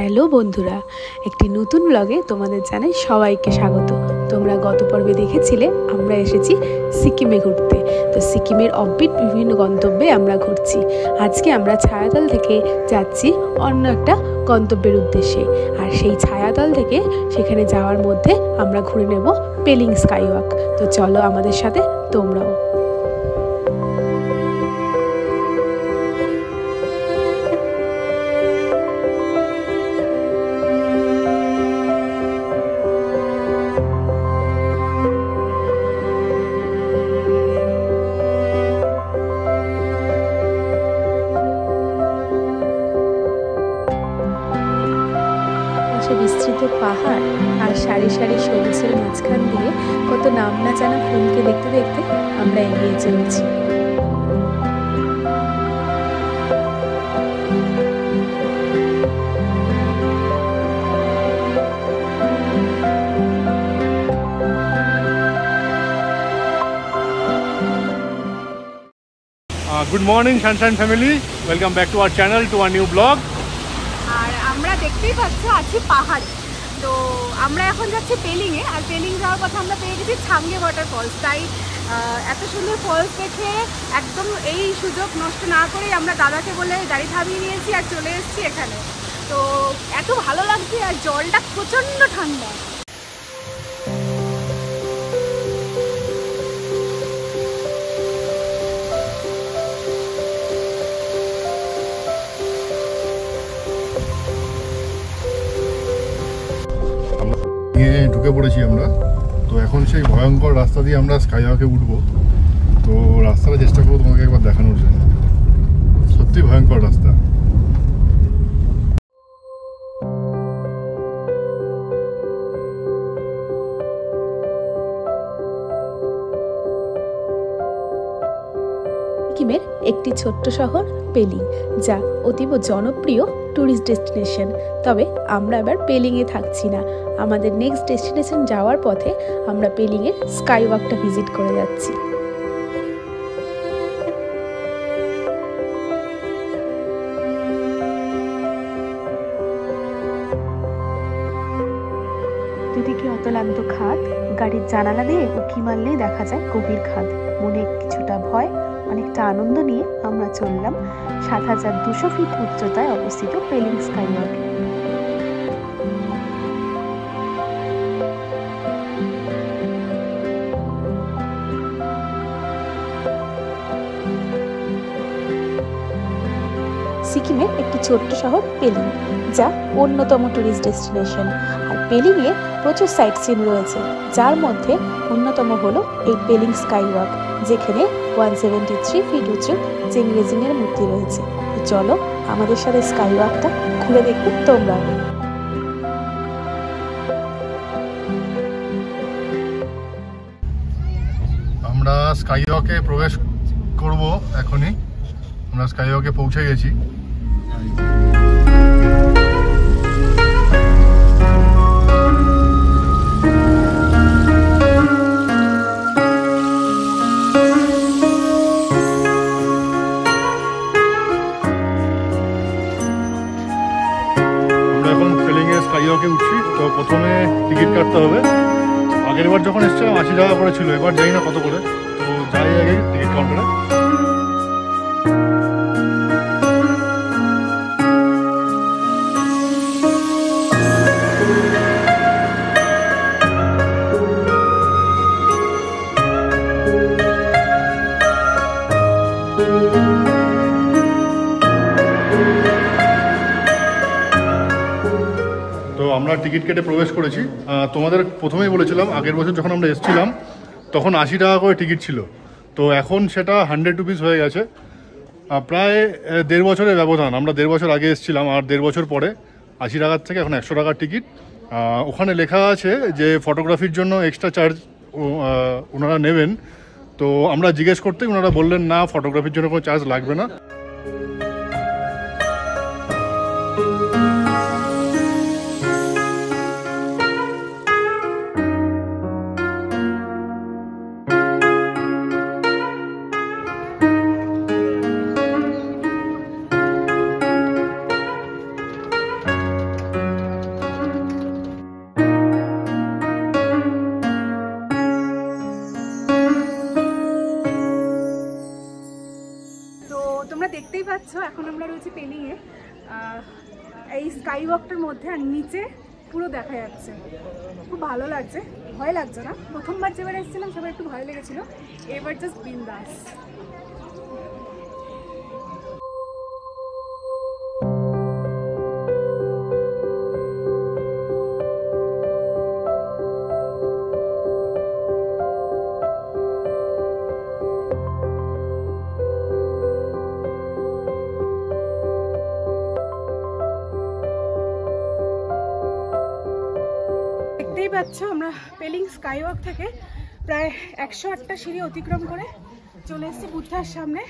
Hello বন্ধুরা, একটি নতুন ব্লগে তোমাদের জানাই সবাইকে স্বাগত। তোমরা গত পর্বে দেখেছিলে আমরা এসেছি সিকিমে ঘুরতে। তো সিকিমের অফবিট বিভিন্ন গন্তব্যে আমরা ঘুরছি। আজকে আমরা ছায়াতল থেকে যাচ্ছি অন্য একটা গন্তব্যের উদ্দেশ্যে। আর সেই ছায়াতল থেকে সেখানে যাওয়ার মধ্যে আমরা ঘুরে নেব পেলিং স্কাইওয়াক। তো চলো আমাদের সাথে তোমরাও। বিস্তৃত পাহাড় আর সারি সারি সবুজের মাঝখান দিয়ে কত নাম না জানা ফুলকে দেখতে দেখতে আমরা এগিয়ে চলছি। Good morning Sunshine family, welcome back to our channel, to our new blog. আর আমরা দেখতেই পাচ্ছ আছি পাহাড়ে। তো আমরা এখন যাচ্ছি পেলিংয়ে, আর পেলিং যাওয়ার কথা আমরা পেয়ে গেছি ছামগে ওয়াটারফলস। তাই এত সুন্দর ফলস দেখে একদম এই সুযোগ নষ্ট না করেই আমরা দাদাকে বলে গাড়ি থামিয়ে নিয়েছি আর চলে এসেছি এখানে। তো এত ভালো লাগছে, আর জলটা প্রচণ্ড ঠান্ডা। ঢুকে পড়েছি আমরা। তো এখন সেই ভয়ঙ্কর রাস্তা দিয়ে আমরা স্কাইওয়াকে উঠবো। তো রাস্তাটা চেষ্টা করবো তোমাকে একবার দেখানোর জন্য। সত্যি ভয়ঙ্কর রাস্তা। সিকিমের একটি ছোট্ট শহর পেলিং, যা অতীব জনপ্রিয় ট্যুরিস্ট ডেস্টিনেশন। তবে আমরা এবার পেলিংয়ে থাকছি না। আমাদের নেক্সট ডেস্টিনেশন যাওয়ার পথে আমরা পেলিংয়ের স্কাইওয়াকটা ভিজিট করে যাচ্ছি। দুদিকে অতলান্ত খাদ, গাড়ির জানালা দিয়ে উঁকি মারলেই দেখা যায় গভীর খাদ। মনে কিছুটা ভয়, অনেকটা আনন্দ নিয়ে আমরা চললাম ৭,২০০ ফিট উচ্চতায় অবস্থিত পেলিং স্কাইওয়াক। সিকিমের একটি ছোট্ট শহর পেলিং, যা অন্যতম ট্যুরিস্ট ডেস্টিনেশন। আর পেলিংয়ে প্রচুর সাইট সিন রয়েছে, যার মধ্যে অন্যতম হলো এই পেলিং স্কাইওয়াক, যেখানে 173 ফিট উঁচু চেংরেজিংয়ের মূর্তি রয়েছে। চলো আমাদের সাথে স্কাইওয়াকটা ঘুরে দেখবে তোমরাও। আমরা স্কাইওয়াকে প্রবেশ করব এখনই। আমরা স্কাইওয়াকে পৌঁছে গেছি। স্কাইওয়াকে উঠছি। তো প্রথমে টিকিট কাটতে হবে। আগের বার যখন এসেছিলাম ৮০ টাকা করে ছিল, এবার জানি না কত করে। তো যাই আগে টিকিট কাউন্টারে। আমরা টিকিট কেটে প্রবেশ করেছি। তোমাদের প্রথমেই বলেছিলাম আগের বছর যখন আমরা এসেছিলাম তখন ৮০ টাকা করে টিকিট ছিল। তো এখন সেটা 100 রুপিস হয়ে গেছে। প্রায় ১.৫ বছরের ব্যবধান। আমরা ১.৫ বছর আগে এসেছিলাম, আর ১.৫ বছর পরে ৮০ টাকার থেকে এখন ১০০ টাকার টিকিট। ওখানে লেখা আছে যে ফটোগ্রাফির জন্য এক্সট্রা চার্জ ওনারা নেবেন। তো আমরা জিজ্ঞেস করতেই ওনারা বললেন না, ফটোগ্রাফির জন্য কোনো চার্জ লাগবে না। তোমরা দেখতেই পাচ্ছ এখন আমরা রয়েছি পেলিংয়ে, এই স্কাই ওয়াকটার মধ্যে, আর নিচে পুরো দেখা যাচ্ছে। খুব ভালো লাগছে, ভয় লাগছে না। প্রথমবার যেবার এসেছিলাম সেবার একটু ভয় লেগেছিল, এবার জাস্ট বিন্দাস। দেখতেই পাচ্ছ আমরা পেলিং স্কাইওয়াক থেকে প্রায় 108টা সিঁড়ি অতিক্রম করে চলে এসেছি বুদ্ধার সামনে।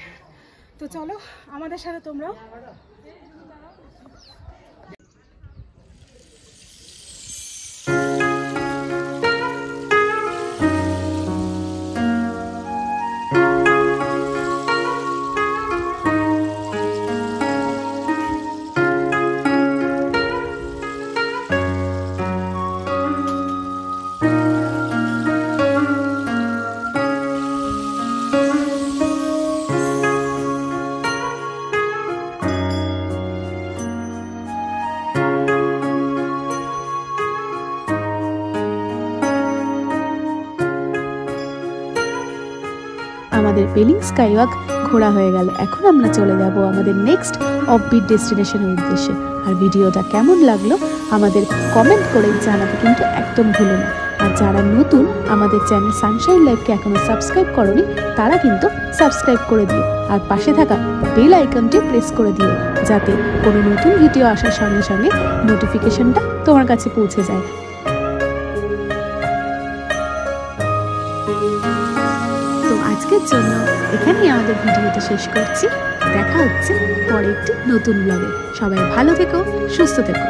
তো চলো আমাদের সাথে তোমরাও। আমাদের পেলিং স্কাইওয়াক ঘোরা হয়ে গেল। এখন আমরা চলে যাব আমাদের নেক্সট অফবিট ডেস্টিনেশনের উদ্দেশ্যে। আর ভিডিওটা কেমন লাগলো আমাদের কমেন্ট করে জানাতে কিন্তু একদম ভুলো না। আর যারা নতুন আমাদের চ্যানেল সানশাইন লাইফকে এখনো সাবস্ক্রাইব করোনি তারা কিন্তু সাবস্ক্রাইব করে দিও, আর পাশে থাকা বেল আইকনটি প্রেস করে দিও, যাতে কোনো নতুন ভিডিও আসার সঙ্গে সঙ্গে নোটিফিকেশনটা তোমার কাছে পৌঁছে যায়। তো আজকের জন্য এখানেই আমাদের ভিডিওটা শেষ করছি। দেখা হচ্ছে পরে একটি নতুন ব্লগে। সবাই ভালো থেকো, সুস্থ থেকো।